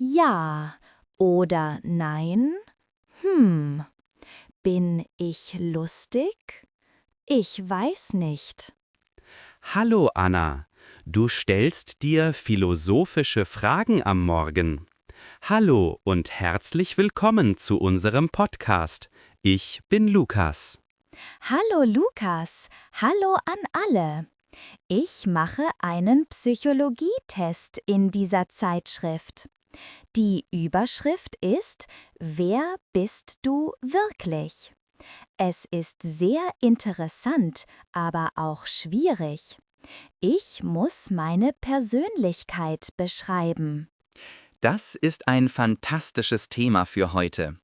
Ja oder nein? Bin ich lustig? Ich weiß nicht. Hallo Anna, du stellst dir philosophische Fragen am Morgen. Hallo und herzlich willkommen zu unserem Podcast. Ich bin Lukas. Hallo Lukas, hallo an alle. Ich mache einen Psychologietest in dieser Zeitschrift. Die Überschrift ist Wer bist du wirklich? Es ist sehr interessant, aber auch schwierig. Ich muss meine Persönlichkeit beschreiben. Das ist ein fantastisches Thema für heute.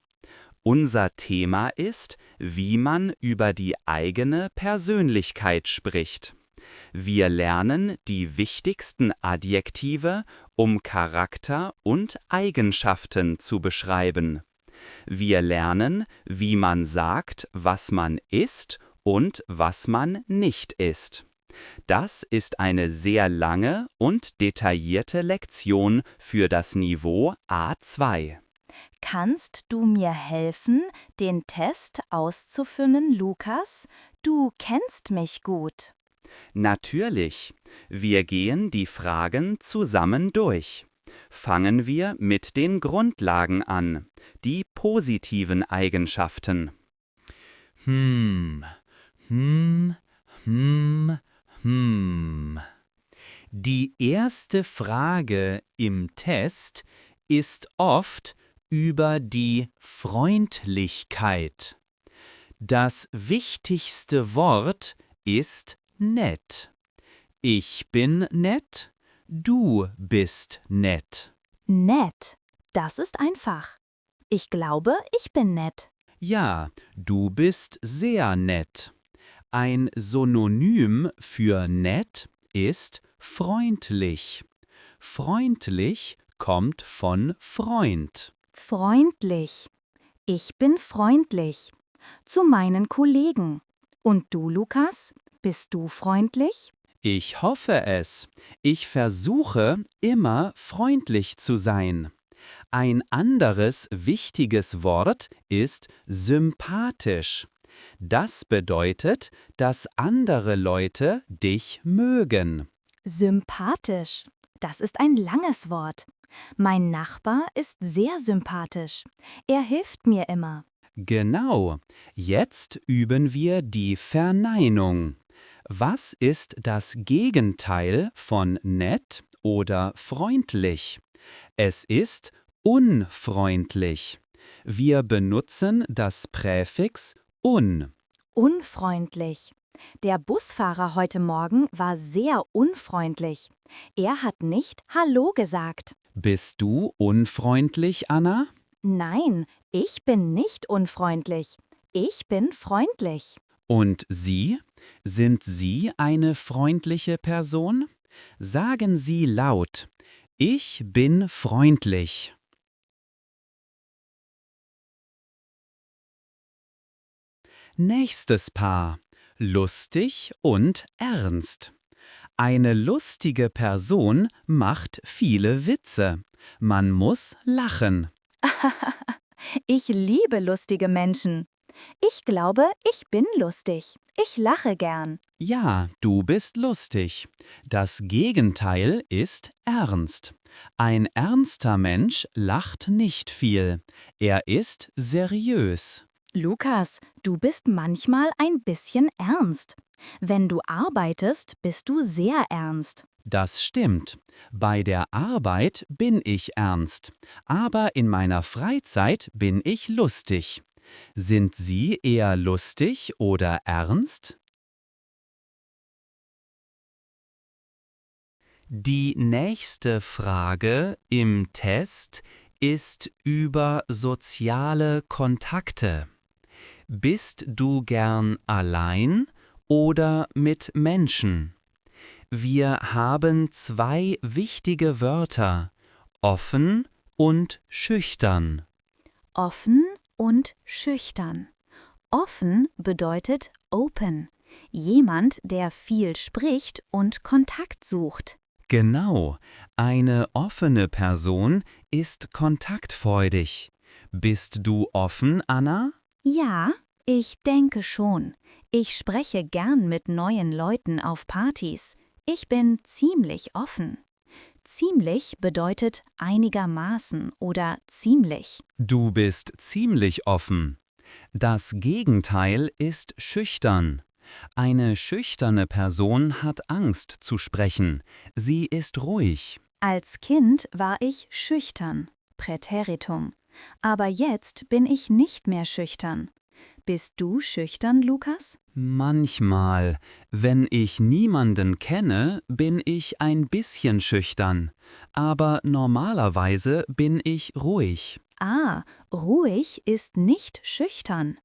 Unser Thema ist, wie man über die eigene Persönlichkeit spricht. Wir lernen die wichtigsten Adjektive, um Charakter und Eigenschaften zu beschreiben. Wir lernen, wie man sagt, was man ist und was man nicht ist. Das ist eine sehr lange und detaillierte Lektion für das Niveau A2. Kannst du mir helfen, den Test auszufüllen, Lukas? Du kennst mich gut. Natürlich, wir gehen die Fragen zusammen durch. Fangen wir mit den Grundlagen an, die positiven Eigenschaften. Die erste Frage im Test ist oft über die Freundlichkeit. Das wichtigste Wort ist nett. Ich bin nett, du bist nett. Nett. Das ist einfach. Ich glaube, ich bin nett. Ja, du bist sehr nett. Ein Synonym für nett ist freundlich. Freundlich kommt von Freund. Freundlich. Ich bin freundlich. Zu meinen Kollegen. Und du, Lukas? Bist du freundlich? Ich hoffe es. Ich versuche immer freundlich zu sein. Ein anderes wichtiges Wort ist sympathisch. Das bedeutet, dass andere Leute dich mögen. Sympathisch. Das ist ein langes Wort. Mein Nachbar ist sehr sympathisch. Er hilft mir immer. Genau. Jetzt üben wir die Verneinung. Was ist das Gegenteil von nett oder freundlich? Es ist unfreundlich. Wir benutzen das Präfix un. Unfreundlich. Der Busfahrer heute Morgen war sehr unfreundlich. Er hat nicht Hallo gesagt. Bist du unfreundlich, Anna? Nein, ich bin nicht unfreundlich. Ich bin freundlich. Und Sie? Sind Sie eine freundliche Person? Sagen Sie laut: Ich bin freundlich. Nächstes Paar: lustig und ernst. Eine lustige Person macht viele Witze. Man muss lachen. Ich liebe lustige Menschen. Ich glaube, ich bin lustig. Ich lache gern. Ja, du bist lustig. Das Gegenteil ist ernst. Ein ernster Mensch lacht nicht viel. Er ist seriös. Lukas, du bist manchmal ein bisschen ernst. Wenn du arbeitest, bist du sehr ernst. Das stimmt. Bei der Arbeit bin ich ernst, aber in meiner Freizeit bin ich lustig. Sind Sie eher lustig oder ernst? Die nächste Frage im Test ist über soziale Kontakte. Bist du gern allein oder mit Menschen? Wir haben zwei wichtige Wörter: offen und schüchtern. Offen und schüchtern. Offen bedeutet open. Jemand, der viel spricht und Kontakt sucht. Genau, eine offene Person ist kontaktfreudig. Bist du offen, Anna? Ja, ich denke schon. Ich spreche gern mit neuen Leuten auf Partys. Ich bin ziemlich offen. Ziemlich bedeutet einigermaßen oder ziemlich. Du bist ziemlich offen. Das Gegenteil ist schüchtern. Eine schüchterne Person hat Angst zu sprechen. Sie ist ruhig. Als Kind war ich schüchtern, Präteritum. Aber jetzt bin ich nicht mehr schüchtern. Bist du schüchtern, Lukas? Manchmal, wenn ich niemanden kenne, bin ich ein bisschen schüchtern. Aber normalerweise bin ich ruhig. Ah, ruhig ist nicht schüchtern.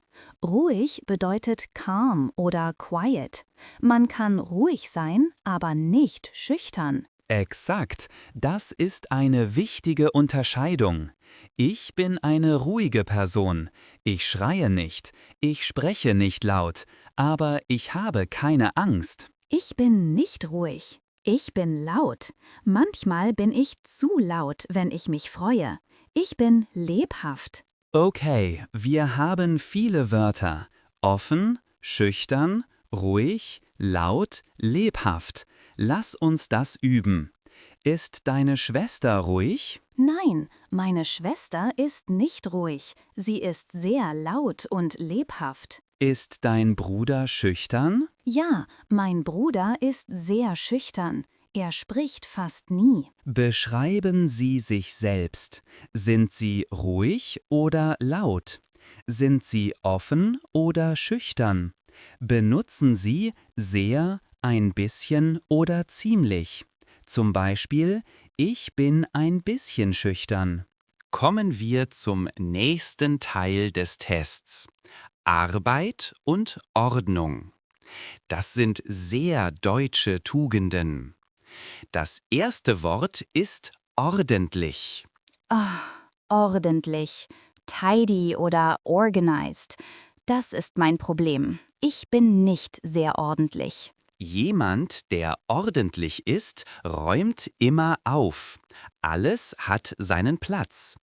Ruhig bedeutet calm oder quiet. Man kann ruhig sein, aber nicht schüchtern. Exakt, das ist eine wichtige Unterscheidung. Ich bin eine ruhige Person. Ich schreie nicht, ich spreche nicht laut, aber ich habe keine Angst. Ich bin nicht ruhig. Ich bin laut. Manchmal bin ich zu laut, wenn ich mich freue. Ich bin lebhaft. Okay, wir haben viele Wörter. Offen, schüchtern, ruhig, laut, lebhaft. Lass uns das üben. Ist deine Schwester ruhig? Nein, meine Schwester ist nicht ruhig. Sie ist sehr laut und lebhaft. Ist dein Bruder schüchtern? Ja, mein Bruder ist sehr schüchtern. Er spricht fast nie. Beschreiben Sie sich selbst. Sind Sie ruhig oder laut? Sind Sie offen oder schüchtern? Benutzen Sie sehr, ein bisschen oder ziemlich? Zum Beispiel, ich bin ein bisschen schüchtern. Kommen wir zum nächsten Teil des Tests. Arbeit und Ordnung. Das sind sehr deutsche Tugenden. Das erste Wort ist ordentlich. Ah, ordentlich. Tidy oder organized. Das ist mein Problem. Ich bin nicht sehr ordentlich. Jemand, der ordentlich ist, räumt immer auf. Alles hat seinen Platz.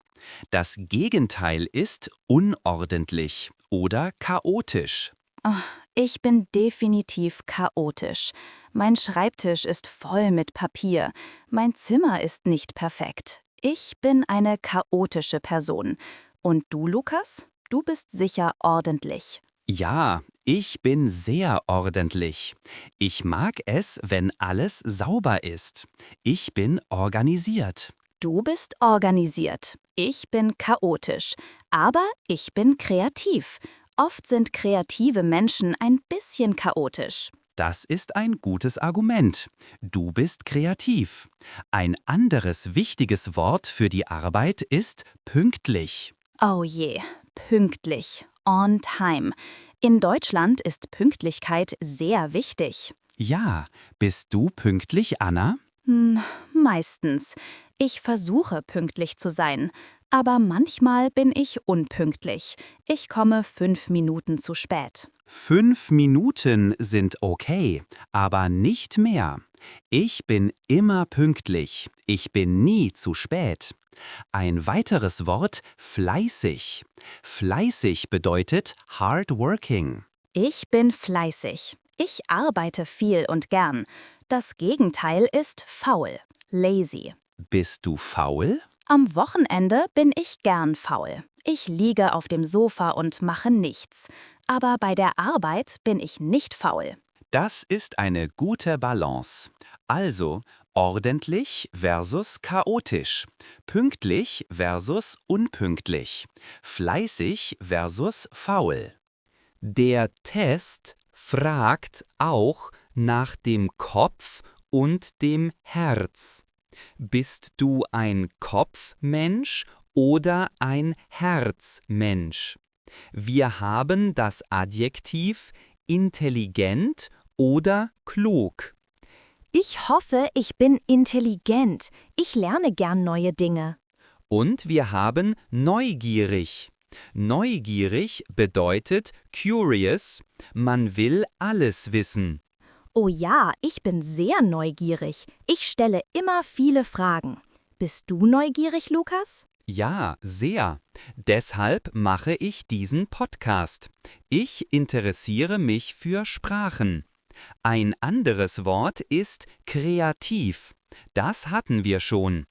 Das Gegenteil ist unordentlich oder chaotisch. Ah, ich bin definitiv chaotisch. Mein Schreibtisch ist voll mit Papier. Mein Zimmer ist nicht perfekt. Ich bin eine chaotische Person. Und du, Lukas? Du bist sicher ordentlich. Ja, ich bin sehr ordentlich. Ich mag es, wenn alles sauber ist. Ich bin organisiert. Du bist organisiert. Ich bin chaotisch. Aber ich bin kreativ. Oft sind kreative Menschen ein bisschen chaotisch. Das ist ein gutes Argument. Du bist kreativ. Ein anderes wichtiges Wort für die Arbeit ist pünktlich. Oh je, pünktlich. On time. In Deutschland ist Pünktlichkeit sehr wichtig. Ja, bist du pünktlich, Anna? Meistens. Ich versuche pünktlich zu sein. Aber manchmal bin ich unpünktlich. Ich komme 5 Minuten zu spät. 5 Minuten sind okay, aber nicht mehr. Ich bin immer pünktlich. Ich bin nie zu spät. Ein weiteres Wort, fleißig. Fleißig bedeutet hardworking. Ich bin fleißig. Ich arbeite viel und gern. Das Gegenteil ist faul, lazy. Bist du faul? Am Wochenende bin ich gern faul. Ich liege auf dem Sofa und mache nichts. Aber bei der Arbeit bin ich nicht faul. Das ist eine gute Balance. Also ordentlich versus chaotisch, pünktlich versus unpünktlich, fleißig versus faul. Der Test fragt auch nach dem Kopf und dem Herz. Bist du ein Kopfmensch oder ein Herzmensch? Wir haben das Adjektiv intelligent oder klug. Ich hoffe, ich bin intelligent. Ich lerne gern neue Dinge. Und wir haben neugierig. Neugierig bedeutet curious, man will alles wissen. Oh ja, ich bin sehr neugierig. Ich stelle immer viele Fragen. Bist du neugierig, Lukas? Ja, sehr. Deshalb mache ich diesen Podcast. Ich interessiere mich für Sprachen. Ein anderes Wort ist kreativ. Das hatten wir schon.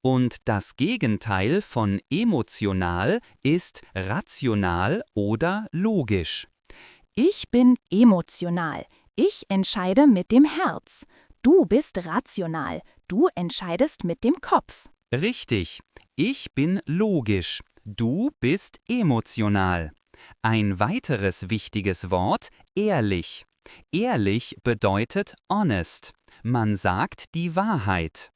Und das Gegenteil von emotional ist rational oder logisch. Ich bin emotional. Ich entscheide mit dem Herz. Du bist rational. Du entscheidest mit dem Kopf. Richtig, ich bin logisch. Du bist emotional. Ein weiteres wichtiges Wort, ehrlich. Ehrlich bedeutet honest. Man sagt die Wahrheit.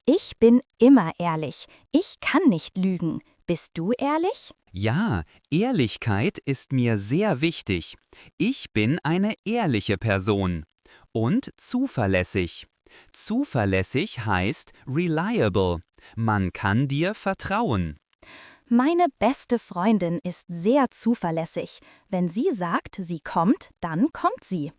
Ich bin immer ehrlich. Ich kann nicht lügen. Bist du ehrlich? Ja, Ehrlichkeit ist mir sehr wichtig. Ich bin eine ehrliche Person. Und zuverlässig. Zuverlässig heißt reliable. Man kann dir vertrauen. Meine beste Freundin ist sehr zuverlässig. Wenn sie sagt, sie kommt, dann kommt sie.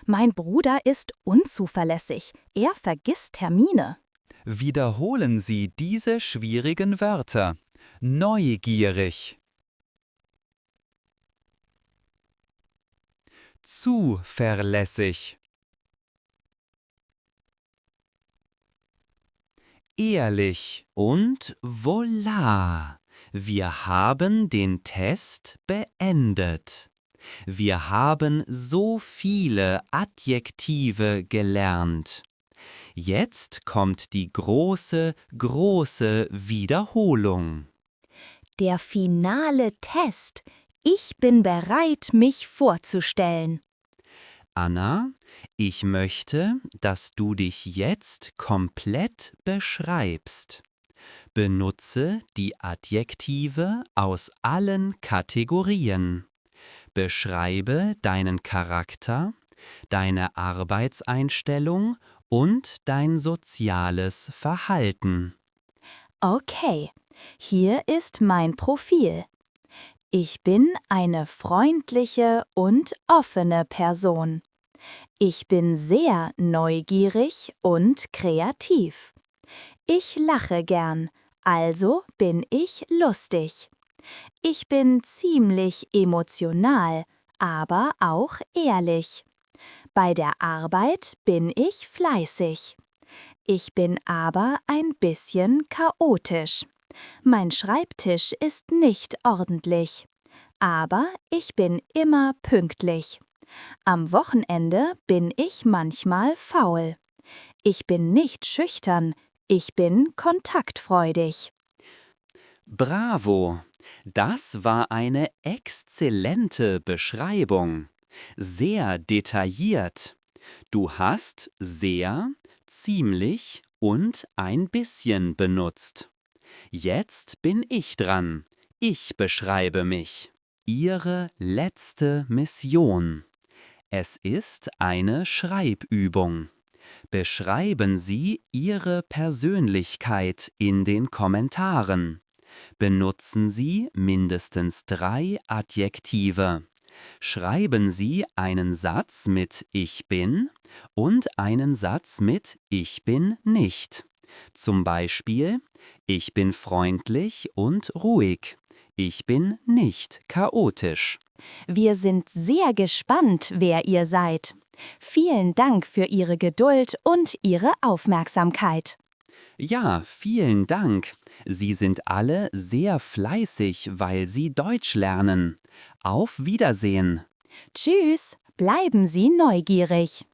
Mein Bruder ist unzuverlässig. Er vergisst Termine. Wiederholen Sie diese schwierigen Wörter. Neugierig. Zuverlässig. Ehrlich. Und voilà! Wir haben den Test beendet. Wir haben so viele Adjektive gelernt. Jetzt kommt die große Wiederholung. Der finale Test. Ich bin bereit, mich vorzustellen. Anna, ich möchte, dass du dich jetzt komplett beschreibst. Benutze die Adjektive aus allen Kategorien. Beschreibe deinen Charakter, deine Arbeitseinstellung und dein soziales Verhalten. Okay, hier ist mein Profil. Ich bin eine freundliche und offene Person. Ich bin sehr neugierig und kreativ. Ich lache gern, also bin ich lustig. Ich bin ziemlich emotional, aber auch ehrlich. Bei der Arbeit bin ich fleißig. Ich bin aber ein bisschen chaotisch. Mein Schreibtisch ist nicht ordentlich. Aber ich bin immer pünktlich. Am Wochenende bin ich manchmal faul. Ich bin nicht schüchtern, ich bin kontaktfreudig. Bravo! Das war eine exzellente Beschreibung. Sehr detailliert. Du hast sehr, ziemlich und ein bisschen benutzt. Jetzt bin ich dran. Ich beschreibe mich. Ihre letzte Mission. Es ist eine Schreibübung. Beschreiben Sie Ihre Persönlichkeit in den Kommentaren. Benutzen Sie mindestens 3 Adjektive. Schreiben Sie einen Satz mit Ich bin und einen Satz mit Ich bin nicht. Zum Beispiel, ich bin freundlich und ruhig. Ich bin nicht chaotisch. Wir sind sehr gespannt, wer ihr seid. Vielen Dank für Ihre Geduld und Ihre Aufmerksamkeit. Ja, vielen Dank. Sie sind alle sehr fleißig, weil Sie Deutsch lernen. Auf Wiedersehen. Tschüss, bleiben Sie neugierig.